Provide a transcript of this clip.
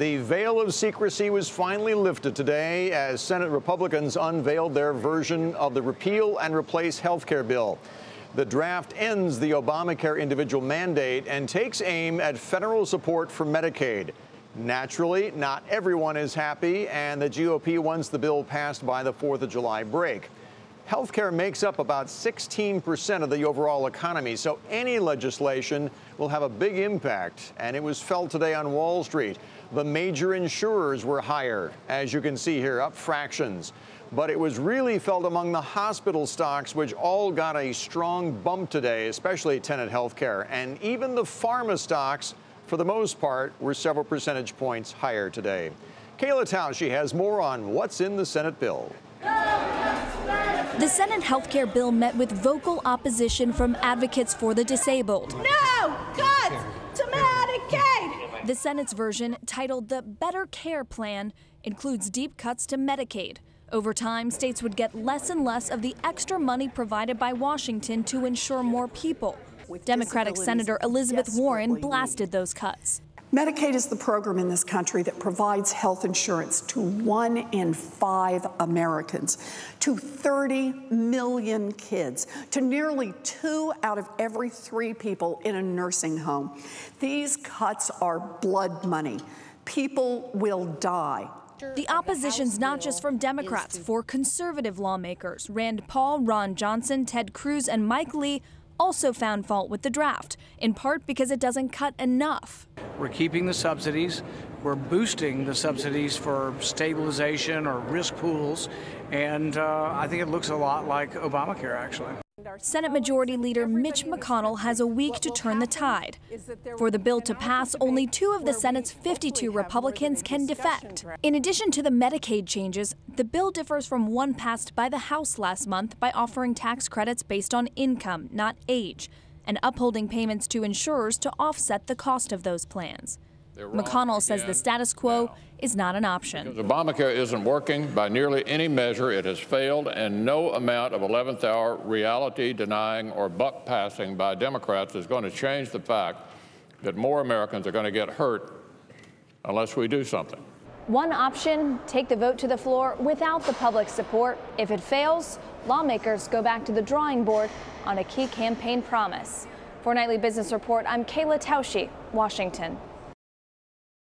The veil of secrecy was finally lifted today as Senate Republicans unveiled their version of the repeal and replace health care bill. The draft ends the Obamacare individual mandate and takes aim at federal support for Medicaid. Naturally, not everyone is happy, and the GOP wants the bill passed by the 4th of July break. Health care makes up about 16% of the overall economy, so any legislation will have a big impact, and it was felt today on Wall Street. The major insurers were higher, as you can see here, up fractions. But it was really felt among the hospital stocks, which all got a strong bump today, especially Tenet Healthcare. And even the pharma stocks, for the most part, were several percentage points higher today. Kayla Tausche has more on what's in the Senate bill. The Senate health care bill met with vocal opposition from advocates for the disabled. No cuts to Medicaid! The Senate's version, titled the Better Care Plan, includes deep cuts to Medicaid. Over time, states would get less and less of the extra money provided by Washington to insure more people. Democratic Senator Elizabeth Warren blasted those cuts. Medicaid is the program in this country that provides health insurance to 1 in 5 Americans, to 30 million kids, to nearly 2 out of every 3 people in a nursing home. These cuts are blood money. People will die. The opposition's not just from Democrats. For conservative lawmakers, Rand Paul, Ron Johnson, Ted Cruz, and Mike Lee also found fault with the draft, in part because it doesn't cut enough. We're keeping the subsidies. We're boosting the subsidies for stabilization or risk pools, and I think it looks a lot like Obamacare, actually. Senate Majority Leader Mitch McConnell has a week to turn the tide. For the bill to pass, only 2 of the Senate's 52 Republicans can defect. In addition to the Medicaid changes, the bill differs from one passed by the House last month by offering tax credits based on income, not age, and upholding payments to insurers to offset the cost of those plans. McConnell says the status quo is not an option. Because Obamacare isn't working by nearly any measure. It has failed, and no amount of 11th hour reality denying or buck passing by Democrats is going to change the fact that more Americans are going to get hurt unless we do something. One option, take the vote to the floor without the public support. If it fails, lawmakers go back to the drawing board on a key campaign promise. For Nightly Business Report, I'm Kayla Tausche, Washington.